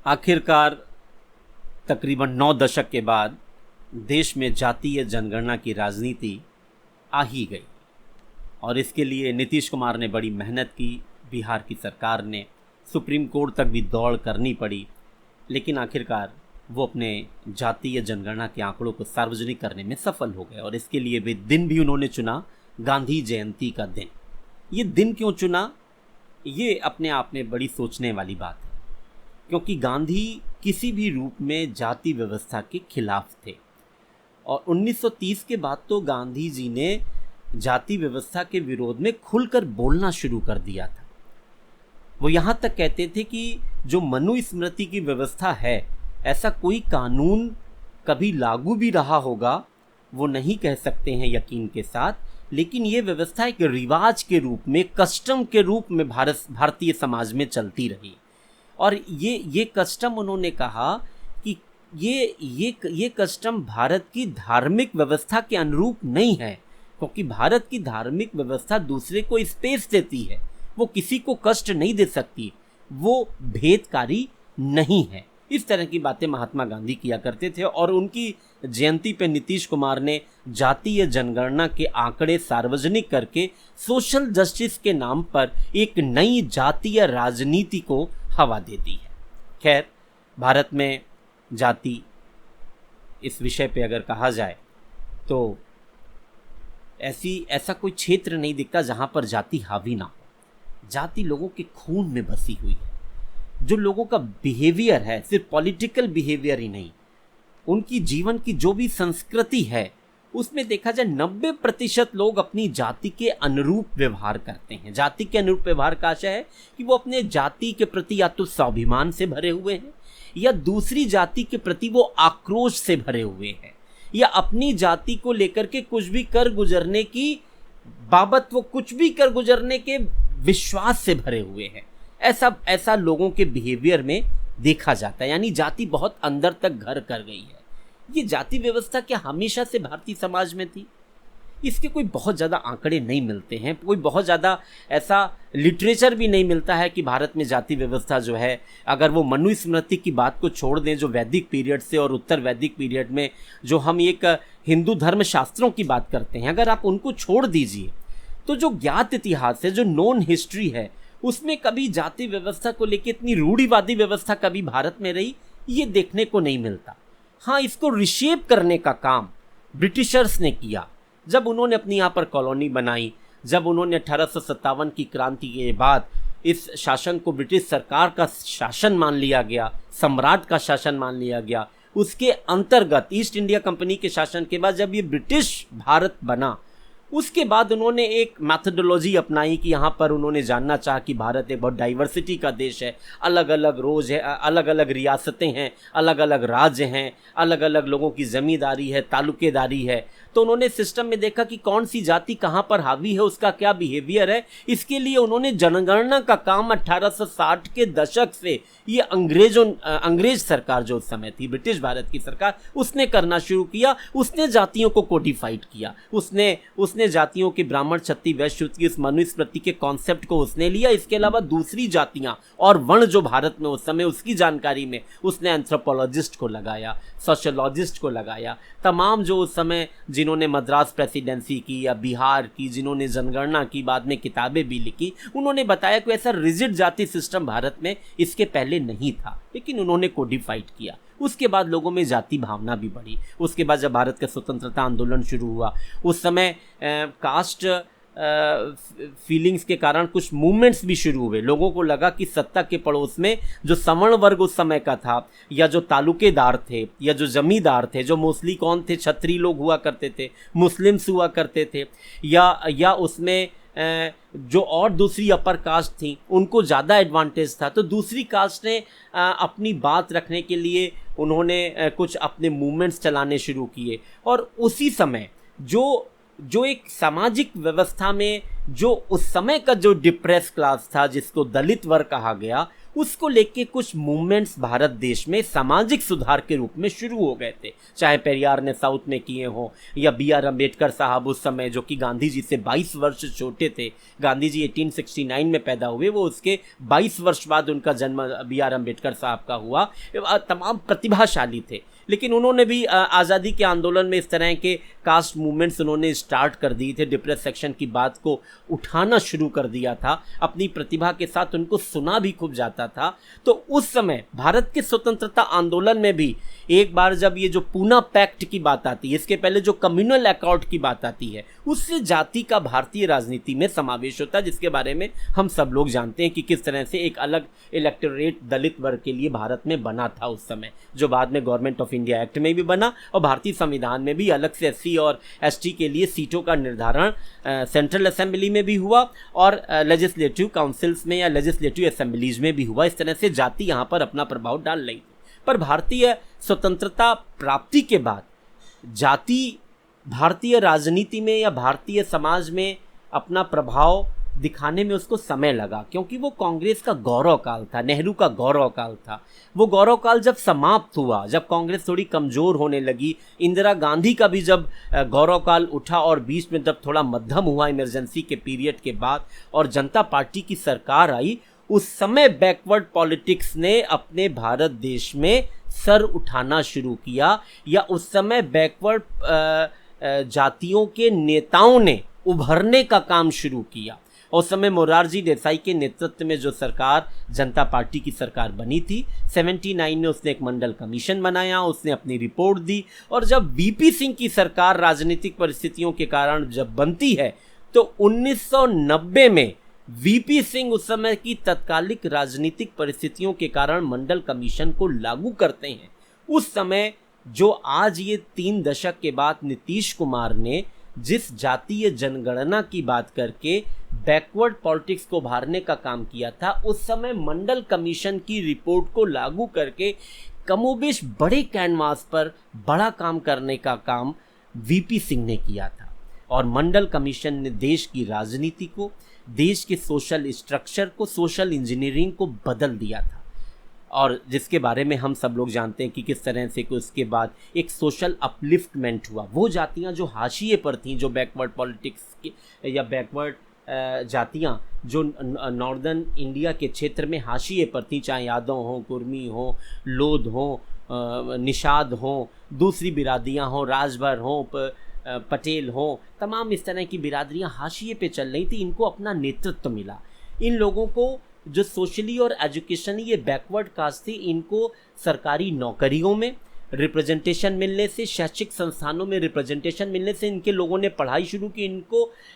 आखिरकार तकरीबन 9 दशक के बाद देश में जातीय जनगणना की राजनीति आ ही गई और इसके लिए नीतीश कुमार ने बड़ी मेहनत की, बिहार की सरकार ने, सुप्रीम कोर्ट तक भी दौड़ करनी पड़ी, लेकिन आखिरकार वो अपने जातीय जनगणना के आंकड़ों को सार्वजनिक करने में सफल हो गए। और इसके लिए भी दिन भी उन्होंने चुना, गांधी जयंती का दिन। ये दिन क्यों चुना, ये अपने आप में बड़ी सोचने वाली बात है, क्योंकि गांधी किसी भी रूप में जाति व्यवस्था के खिलाफ थे और 1930 के बाद तो गांधी जी ने जाति व्यवस्था के विरोध में खुलकर बोलना शुरू कर दिया था। वो यहाँ तक कहते थे कि जो मनुस्मृति की व्यवस्था है, ऐसा कोई कानून कभी लागू भी रहा होगा वो नहीं कह सकते हैं यकीन के साथ, लेकिन ये व्यवस्था एक रिवाज के रूप में, कस्टम के रूप में भारतीय समाज में चलती रही। और ये कस्टम, उन्होंने कहा कि ये कस्टम भारत की धार्मिक व्यवस्था के अनुरूप नहीं है, क्योंकि भारत की धार्मिक व्यवस्था दूसरे को स्पेस देती है, वो किसी को कष्ट नहीं दे सकती, वो भेदकारी नहीं है। इस तरह की बातें महात्मा गांधी किया करते थे और उनकी जयंती पे नीतीश कुमार ने जातीय जनगणना के आंकड़े सार्वजनिक करके सोशल जस्टिस के नाम पर एक नई जातीय राजनीति को हवा दे दी है। खैर, भारत में जाति, इस विषय पे अगर कहा जाए तो ऐसा कोई क्षेत्र नहीं दिखता जहां पर जाति हावी ना हो। जाति लोगों के खून में बसी हुई है। जो लोगों का बिहेवियर है, सिर्फ पॉलिटिकल बिहेवियर ही नहीं, उनकी जीवन की जो भी संस्कृति है, उसमें देखा जाए 90% लोग अपनी जाति के अनुरूप व्यवहार करते हैं। जाति के अनुरूप व्यवहार का आशय है कि वो अपने जाति के प्रति या तो स्वाभिमान से भरे हुए हैं या दूसरी जाति के प्रति वो आक्रोश से भरे हुए हैं या अपनी जाति को लेकर के कुछ भी कर गुजरने की बाबत, वो कुछ भी कर गुजरने के विश्वास से भरे हुए हैं। ऐसा लोगों के बिहेवियर में देखा जाता है, यानी जाति बहुत अंदर तक घर कर गई है। ये जाति व्यवस्था क्या हमेशा से भारतीय समाज में थी? इसके कोई बहुत ज़्यादा आंकड़े नहीं मिलते हैं, कोई बहुत ज़्यादा ऐसा लिटरेचर भी नहीं मिलता है कि भारत में जाति व्यवस्था जो है, अगर वो मनुस्मृति की बात को छोड़ दें, जो वैदिक पीरियड से और उत्तर वैदिक पीरियड में जो हम एक हिंदू धर्म शास्त्रों की बात करते हैं, अगर आप उनको छोड़ दीजिए तो जो ज्ञात इतिहास है, जो नोन हिस्ट्री है, उसमें कभी जाति व्यवस्था को लेकर इतनी रूढ़िवादी व्यवस्था कभी भारत में रही, ये देखने को नहीं मिलता। हाँ, इसको रिशेप करने का काम ब्रिटिशर्स ने किया जब उन्होंने अपनी यहाँ पर कॉलोनी बनाई, जब उन्होंने 1857 की क्रांति के बाद इस शासन को ब्रिटिश सरकार का शासन मान लिया गया, सम्राट का शासन मान लिया गया। उसके अंतर्गत ईस्ट इंडिया कंपनी के शासन के बाद जब ये ब्रिटिश भारत बना, उसके बाद उन्होंने एक मैथोडोलॉजी अपनाई कि यहाँ पर उन्होंने जानना चाहा कि भारत एक बहुत डाइवर्सिटी का देश है, अलग अलग रोज है, अलग अलग रियासतें हैं, अलग अलग राज्य हैं, अलग अलग लोगों की ज़मींदारी है, तालुकेदारी है। तो उन्होंने सिस्टम में देखा कि कौन सी जाति कहाँ पर हावी है, उसका क्या बिहेवियर है। इसके लिए उन्होंने जनगणना का काम 1860 के दशक से ये अंग्रेज सरकार जो उस समय थी, ब्रिटिश भारत की सरकार, उसने करना शुरू किया। उसने जातियों को कोडिफाइड किया, उसने जातियों के ब्राह्मण, क्षत्रिय, वैश्य, शूद्र की उस मनुस्मृति के कॉन्सेप्ट को उसने लिया। इसके अलावा दूसरी जातियां और वर्ण जो भारत में उस समय, उसकी जानकारी में उसने एंथ्रोपोलॉजिस्ट को लगाया, सोशियोलॉजिस्ट को लगाया। तमाम जो उस समय जिन्होंने मद्रास प्रेसिडेंसी की या बिहार की, जिन्होंने जनगणना की, बाद में किताबें भी लिखी, उन्होंने बताया कि ऐसा रिजिड जाति सिस्टम भारत में इसके पहले नहीं था, लेकिन उन्होंने कोडिफाइड किया। उसके बाद लोगों में जाति भावना भी बढ़ी। उसके बाद जब भारत का स्वतंत्रता आंदोलन शुरू हुआ, उस समय कास्ट फीलिंग्स के कारण कुछ मूवमेंट्स भी शुरू हुए। लोगों को लगा कि सत्ता के पड़ोस में जो सवर्ण वर्ग उस समय का था, या जो तालुकेदार थे, या जो जमींदार थे, जो मोस्टली कौन थे, क्षत्रिय लोग हुआ करते थे, मुस्लिम्स हुआ करते थे, या उसमें जो और दूसरी अपर कास्ट थी, उनको ज़्यादा एडवांटेज था। तो दूसरी कास्ट ने अपनी बात रखने के लिए उन्होंने कुछ अपने मूवमेंट्स चलाने शुरू किए। और उसी समय जो एक सामाजिक व्यवस्था में जो उस समय का जो डिप्रेस क्लास था, जिसको दलित वर्ग कहा गया, उसको लेके कुछ मूवमेंट्स भारत देश में सामाजिक सुधार के रूप में शुरू हो गए थे, चाहे पेरियार ने साउथ में किए हों या BR अम्बेडकर साहब उस समय जो कि गांधी जी से 22 वर्ष छोटे थे, गांधी जी 1869 में पैदा हुए, वो उसके 22 वर्ष बाद उनका जन्म BR अम्बेडकर साहब का हुआ, तमाम प्रतिभाशाली थे। लेकिन उन्होंने भी आज़ादी के आंदोलन में इस तरह के कास्ट मूवमेंट्स उन्होंने स्टार्ट कर दिए थे, डिप्रेस सेक्शन की बात को उठाना शुरू कर दिया था, अपनी प्रतिभा के साथ उनको सुना भी खूब जाता था। तो उस समय भारत के स्वतंत्रता आंदोलन में भी एक बार जब ये जो पूना पैक्ट की बात आती है, इसके पहले जो कम्युनल अकॉर्ड की बात आती है, उससे जाति का भारतीय राजनीति में समावेश होता है, जिसके बारे में हम सब लोग जानते हैं कि किस तरह से एक अलग इलेक्टोरेट दलित वर्ग के लिए भारत में बना था उस समय, जो बाद में गवर्नमेंट ऑफ इंडिया एक्ट में भी बना और भारतीय संविधान में भी अलग से SC और ST के लिए सीटों का निर्धारण सेंट्रल असेंबली में भी हुआ और लेजिस्लेटिव काउंसिल्स में या लेजिस्लेटिव असेंबलीज में भी हुआ। इस तरह से जाति यहाँ पर अपना प्रभाव डाल रही थी। पर भारतीय स्वतंत्रता प्राप्ति के बाद जाति भारतीय राजनीति में या भारतीय समाज में अपना प्रभाव दिखाने में उसको समय लगा, क्योंकि वो कांग्रेस का गौरव काल था, नेहरू का गौरव काल था। वो गौरव काल जब समाप्त हुआ, जब कांग्रेस थोड़ी कमज़ोर होने लगी, इंदिरा गांधी का भी जब गौरव काल उठा और बीच में जब थोड़ा मध्यम हुआ इमरजेंसी के पीरियड के बाद और जनता पार्टी की सरकार आई, उस समय बैकवर्ड पॉलिटिक्स ने अपने भारत देश में सर उठाना शुरू किया, या उस समय बैकवर्ड जातियों के नेताओं ने उभरने का काम शुरू किया। उस समय मोरारजी देसाई के नेतृत्व में जो सरकार जनता पार्टी की सरकार बनी थी, 79 में उसने एक मंडल कमीशन बनाया, उसने अपनी रिपोर्ट दी, और जब VP सिंह की सरकार राजनीतिक परिस्थितियों के कारण जब बनती है तो 1990 में VP सिंह उस समय की तत्कालिक राजनीतिक परिस्थितियों के कारण मंडल कमीशन को लागू करते हैं। उस समय जो आज ये 3 दशक के बाद नीतीश कुमार ने जिस जातीय जनगणना की बात करके बैकवर्ड पॉलिटिक्स को उभारने का काम किया था, उस समय मंडल कमीशन की रिपोर्ट को लागू करके कमोबेश बड़े कैनवास पर बड़ा काम करने का काम VP सिंह ने किया था। और मंडल कमीशन ने देश की राजनीति को, देश के सोशल स्ट्रक्चर को, सोशल इंजीनियरिंग को बदल दिया था, और जिसके बारे में हम सब लोग जानते हैं कि किस तरह से कि उसके बाद एक सोशल अपलिफ्टमेंट हुआ। वो जातियां जो हाशिए पर थीं, जो बैकवर्ड पॉलिटिक्स के या बैकवर्ड जातियां जो नॉर्दर्न इंडिया के क्षेत्र में हाशिए पर थीं, चाहे यादव हों, कुर्मी हों, लोध हों, निषाद हों, दूसरी बिरादरियां हों, राजभर हों, पटेल हों, तमाम इस तरह की बिरादरियां हाशिए पे चल रही थी, इनको अपना नेतृत्व मिला। इन लोगों को जो सोशली और एजुकेशनली ये बैकवर्ड कास्ट थी, इनको सरकारी नौकरियों में रिप्रेजेंटेशन मिलने से, शैक्षिक संस्थानों में रिप्रेजेंटेशन मिलने से इनके लोगों ने पढ़ाई शुरू की।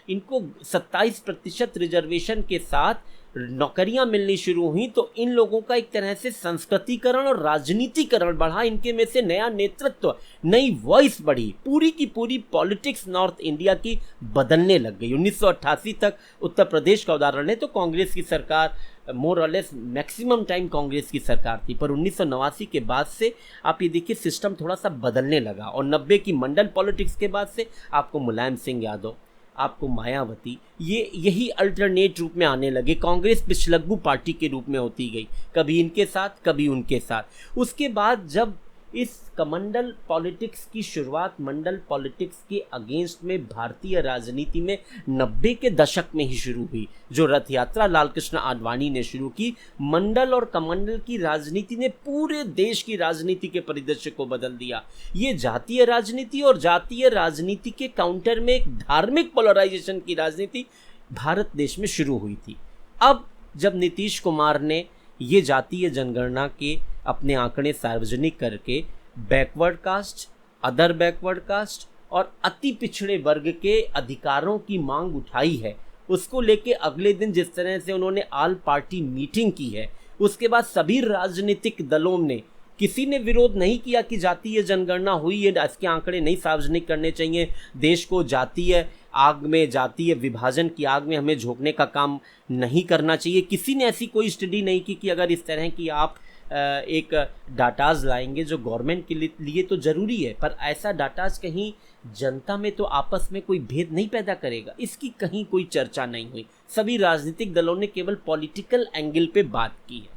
इनको 27% रिजर्वेशन के साथ नौकरियां मिलनी शुरू हुई। तो इन लोगों का एक तरह से संस्कृतिकरण और राजनीतिकरण बढ़ा, इनके में से नया नेतृत्व, नई वॉइस बढ़ी, पूरी की पूरी पॉलिटिक्स नॉर्थ इंडिया की बदलने लग गई। 1988 तक उत्तर प्रदेश का उदाहरण है तो कांग्रेस की सरकार मोर और लेस मैक्सिमम टाइम कांग्रेस की सरकार थी, पर 1989 के बाद से आप ये देखिए सिस्टम थोड़ा सा बदलने लगा, और 90 की मंडल पॉलिटिक्स के बाद से आपको मुलायम सिंह यादव, आपको मायावती, यही अल्टरनेट रूप में आने लगे। कांग्रेस पिछलग्गू पार्टी के रूप में होती गई, कभी इनके साथ कभी उनके साथ। उसके बाद जब इस कमंडल पॉलिटिक्स की शुरुआत मंडल पॉलिटिक्स के अगेंस्ट में भारतीय राजनीति में 90 के दशक में ही शुरू हुई, जो रथ यात्रा लालकृष्ण आडवाणी ने शुरू की, मंडल और कमंडल की राजनीति ने पूरे देश की राजनीति के परिदृश्य को बदल दिया। ये जातीय राजनीति और जातीय राजनीति के काउंटर में एक धार्मिक पोलराइजेशन की राजनीति भारत देश में शुरू हुई थी। अब जब नीतीश कुमार ने ये जातीय जनगणना के अपने आंकड़े सार्वजनिक करके backward caste, other backward caste और अति पिछड़े वर्ग के अधिकारों की मांग उठाई है, उसको लेके अगले दिन जिस तरह से उन्होंने ऑल पार्टी मीटिंग की है, उसके बाद सभी राजनीतिक दलों ने, किसी ने विरोध नहीं किया कि जातीय जनगणना हुई है, इसके आंकड़े नहीं सार्वजनिक करने चाहिए, देश को जातीय आग में, जातीय विभाजन की आग में हमें झोंकने का काम नहीं करना चाहिए। किसी ने ऐसी कोई स्टडी नहीं की कि अगर इस तरह की आप एक डाटाज लाएंगे जो गवर्नमेंट के लिए तो ज़रूरी है, पर ऐसा डाटाज कहीं जनता में तो आपस में कोई भेद नहीं पैदा करेगा, इसकी कहीं कोई चर्चा नहीं हुई। सभी राजनीतिक दलों ने केवल पॉलिटिकल एंगल पे बात की है।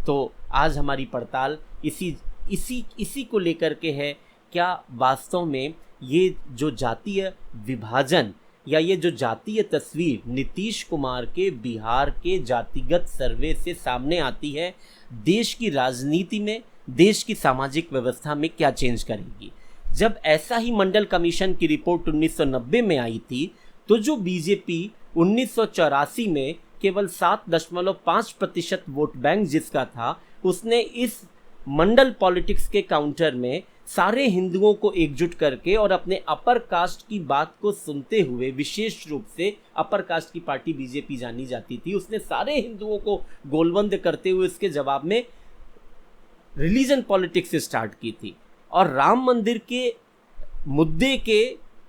तो आज हमारी पड़ताल इसी को लेकर के है। क्या वास्तव में ये जो जातीय विभाजन या ये जो जातीय तस्वीर नीतीश कुमार के बिहार के जातिगत सर्वे से सामने आती है, देश की राजनीति में, देश की सामाजिक व्यवस्था में क्या चेंज करेगी? जब ऐसा ही मंडल कमीशन की रिपोर्ट 1990 में आई थी, तो जो बीजेपी 1984 में केवल 7.5% वोट बैंक जिसका था, उसने इस मंडल पॉलिटिक्स के काउंटर में सारे हिंदुओं को एकजुट करके और अपने अपर कास्ट की बात को सुनते हुए, विशेष रूप से अपर कास्ट की पार्टी बीजेपी जानी जाती थी, उसने सारे हिंदुओं को गोलबंद करते हुए इसके जवाब में रिलीजन पॉलिटिक्स स्टार्ट की थी। और राम मंदिर के मुद्दे के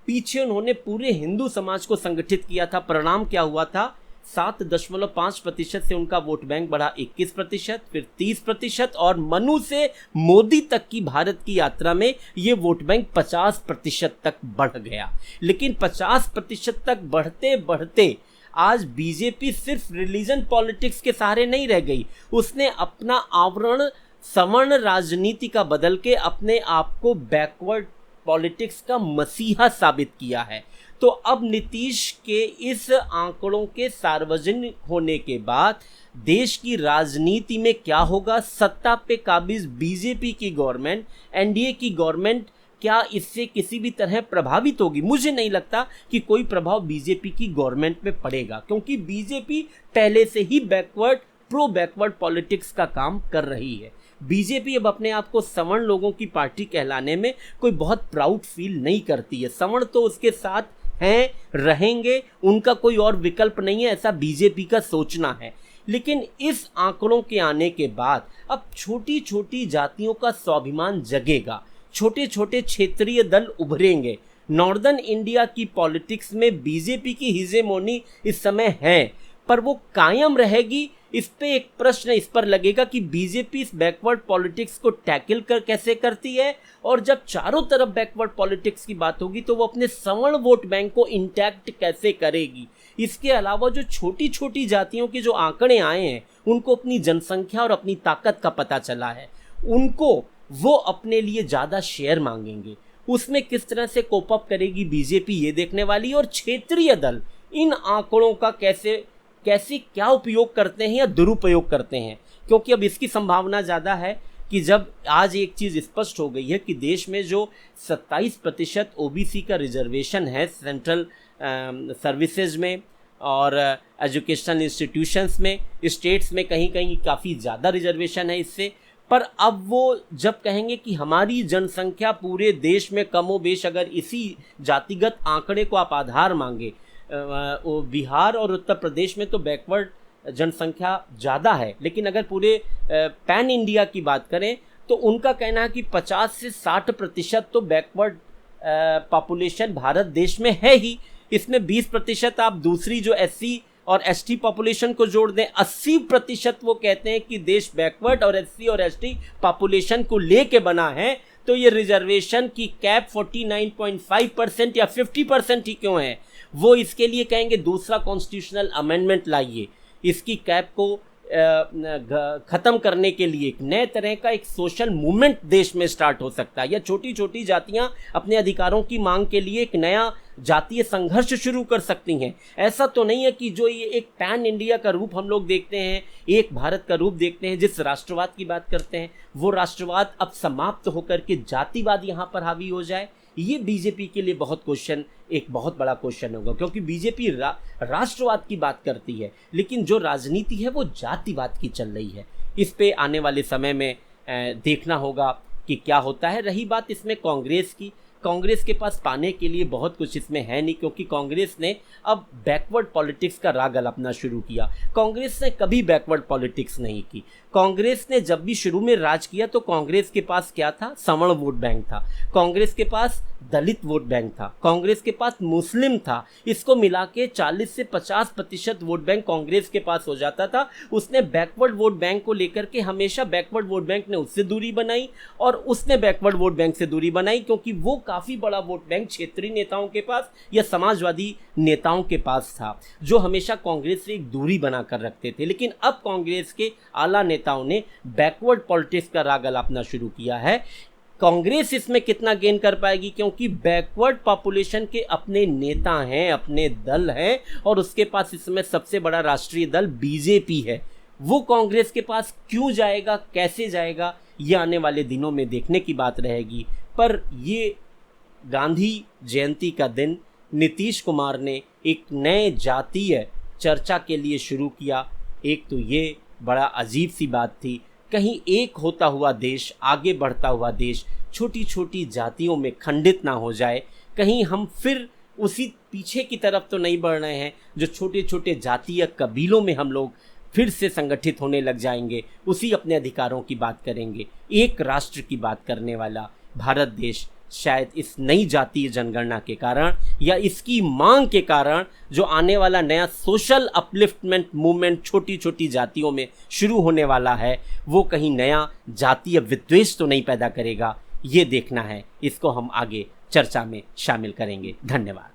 पीछे उन्होंने पूरे हिंदू समाज को संगठित किया था। परिणाम क्या हुआ था? 7.5% से उनका वोट बैंक बढ़ा 21%, फिर 30%, और मनु से मोदी तक की भारत की यात्रा में ये वोट बैंक 50% तक बढ़ गया। लेकिन 50% तक बढ़ते बढ़ते आज बीजेपी सिर्फ रिलीजन पॉलिटिक्स के सहारे नहीं रह गई, उसने अपना आवरण सवर्ण राजनीति का बदल के अपने आप को बैकवर्ड पॉलिटिक्स का मसीहा साबित किया है। तो अब नीतीश के इस आंकड़ों के सार्वजनिक होने के बाद देश की राजनीति में क्या होगा? सत्ता पे काबिज बीजेपी की गवर्नमेंट, एनडीए की गवर्नमेंट, क्या इससे किसी भी तरह प्रभावित होगी? मुझे नहीं लगता कि कोई प्रभाव बीजेपी की गवर्नमेंट में पड़ेगा, क्योंकि बीजेपी पहले से ही प्रो बैकवर्ड पॉलिटिक्स का काम कर रही है। बीजेपी अब अपने आप को सवर्ण लोगों की पार्टी कहलाने में कोई बहुत प्राउड फील नहीं करती है। सवर्ण तो उसके साथ हैं, रहेंगे, उनका कोई और विकल्प नहीं है, ऐसा बीजेपी का सोचना है। लेकिन इस आंकड़ों के आने के बाद अब छोटी छोटी जातियों का स्वाभिमान जगेगा, छोटे छोटे क्षेत्रीय दल उभरेंगे। नॉर्दर्न इंडिया की पॉलिटिक्स में बीजेपी की हिजेमोनी इस समय है, पर वो कायम रहेगी? इस पे एक प्रश्न इस पर लगेगा कि बीजेपी इस बैकवर्ड पॉलिटिक्स को टैकल कैसे करती है, और जब चारों तरफ बैकवर्ड पॉलिटिक्स की बात होगी तो वो अपने सवर्ण वोट बैंक को इंटैक्ट कैसे करेगी। इसके अलावा जो छोटी छोटी जातियों के जो आंकड़े आए हैं, उनको अपनी जनसंख्या और अपनी ताकत का पता चला है, उनको वो अपने लिए ज़्यादा शेयर मांगेंगे। उसमें किस तरह से कोप अप करेगी बीजेपी, ये देखने वाली। और क्षेत्रीय दल इन आंकड़ों का कैसे क्या उपयोग करते हैं या दुरुपयोग करते हैं, क्योंकि अब इसकी संभावना ज़्यादा है कि जब आज एक चीज़ स्पष्ट हो गई है कि देश में जो 27% ओबीसी का रिजर्वेशन है सेंट्रल सर्विसेज में और एजुकेशनल इंस्टीट्यूशंस में, स्टेट्स में कहीं कहीं काफ़ी ज़्यादा रिजर्वेशन है इससे, पर अब वो जब कहेंगे कि हमारी जनसंख्या पूरे देश में कमोबेश, अगर इसी जातिगत आंकड़े को आप आधार मांगे, बिहार और उत्तर प्रदेश में तो बैकवर्ड जनसंख्या ज़्यादा है, लेकिन अगर पूरे पैन इंडिया की बात करें तो उनका कहना है कि 50 से 60% तो बैकवर्ड पॉपुलेशन भारत देश में है ही। इसमें 20% आप दूसरी जो एससी और एसटी पॉपुलेशन को जोड़ दें, 80% वो कहते हैं कि देश बैकवर्ड और एससी और एसटी पॉपुलेशन को लेके बना है। तो ये रिजर्वेशन की कैप 49.5% या 50% ही क्यों है, वो इसके लिए कहेंगे दूसरा कॉन्स्टिट्यूशनल अमेंडमेंट लाइए, इसकी कैप को ख़त्म करने के लिए एक नए तरह का एक सोशल मूवमेंट देश में स्टार्ट हो सकता है, या छोटी छोटी जातियां अपने अधिकारों की मांग के लिए एक नया जातीय संघर्ष शुरू कर सकती हैं। ऐसा तो नहीं है कि जो ये एक पैन इंडिया का रूप हम लोग देखते हैं, एक भारत का रूप देखते हैं, जिस राष्ट्रवाद की बात करते हैं, वो राष्ट्रवाद अब समाप्त होकर के जातिवाद यहाँ पर हावी हो जाए। ये बीजेपी के लिए एक बहुत बड़ा क्वेश्चन होगा, क्योंकि बीजेपी राष्ट्रवाद की बात करती है, लेकिन जो राजनीति है वो जातिवाद की चल रही है। इस पे आने वाले समय में देखना होगा कि क्या होता है। रही बात इसमें कांग्रेस की, कांग्रेस के पास पाने के लिए बहुत कुछ इसमें है नहीं, क्योंकि कांग्रेस ने अब बैकवर्ड पॉलिटिक्स का राग अलापना शुरू किया। कांग्रेस ने कभी बैकवर्ड पॉलिटिक्स नहीं की। कांग्रेस ने जब भी शुरू में राज किया तो कांग्रेस के पास क्या था? सवर्ण वोट बैंक था, कांग्रेस के पास दलित वोट बैंक था, कांग्रेस के पास मुस्लिम था। इसको मिला के 40 से 50% वोट बैंक कांग्रेस के पास हो जाता था। उसने बैकवर्ड वोट बैंक को लेकर के हमेशा बैकवर्ड वोट बैंक ने उससे दूरी बनाई और उसने बैकवर्ड वोट बैंक से दूरी बनाई, क्योंकि वो काफ़ी बड़ा वोट बैंक क्षेत्रीय नेताओं के पास या समाजवादी नेताओं के पास था, जो हमेशा कांग्रेस से एक दूरी बनाकर रखते थे। लेकिन अब कांग्रेस के आला नेताओं ने बैकवर्ड पॉलिटिक्स का राग अलापना शुरू किया है। कांग्रेस इसमें कितना गेन कर पाएगी, क्योंकि बैकवर्ड पॉपुलेशन के अपने नेता हैं, अपने दल हैं, और उसके पास इस समय सबसे बड़ा राष्ट्रीय दल बीजेपी है। वो कांग्रेस के पास क्यों जाएगा, कैसे जाएगा, ये आने वाले दिनों में देखने की बात रहेगी। पर ये गांधी जयंती का दिन नीतीश कुमार ने एक नए जातीय चर्चा के लिए शुरू किया। एक तो ये बड़ा अजीब सी बात थी, कहीं एक होता हुआ देश, आगे बढ़ता हुआ देश छोटी छोटी जातियों में खंडित ना हो जाए, कहीं हम फिर उसी पीछे की तरफ तो नहीं बढ़ रहे हैं जो छोटे छोटे जातीय कबीलों में हम लोग फिर से संगठित होने लग जाएंगे, उसी अपने अधिकारों की बात करेंगे। एक राष्ट्र की बात करने वाला भारत देश शायद इस नई जातीय जनगणना के कारण या इसकी मांग के कारण जो आने वाला नया सोशल अपलिफ्टमेंट मूवमेंट छोटी छोटी जातियों में शुरू होने वाला है, वो कहीं नया जातीय विद्वेष तो नहीं पैदा करेगा। ये देखना है, इसको हम आगे चर्चा में शामिल करेंगे। धन्यवाद।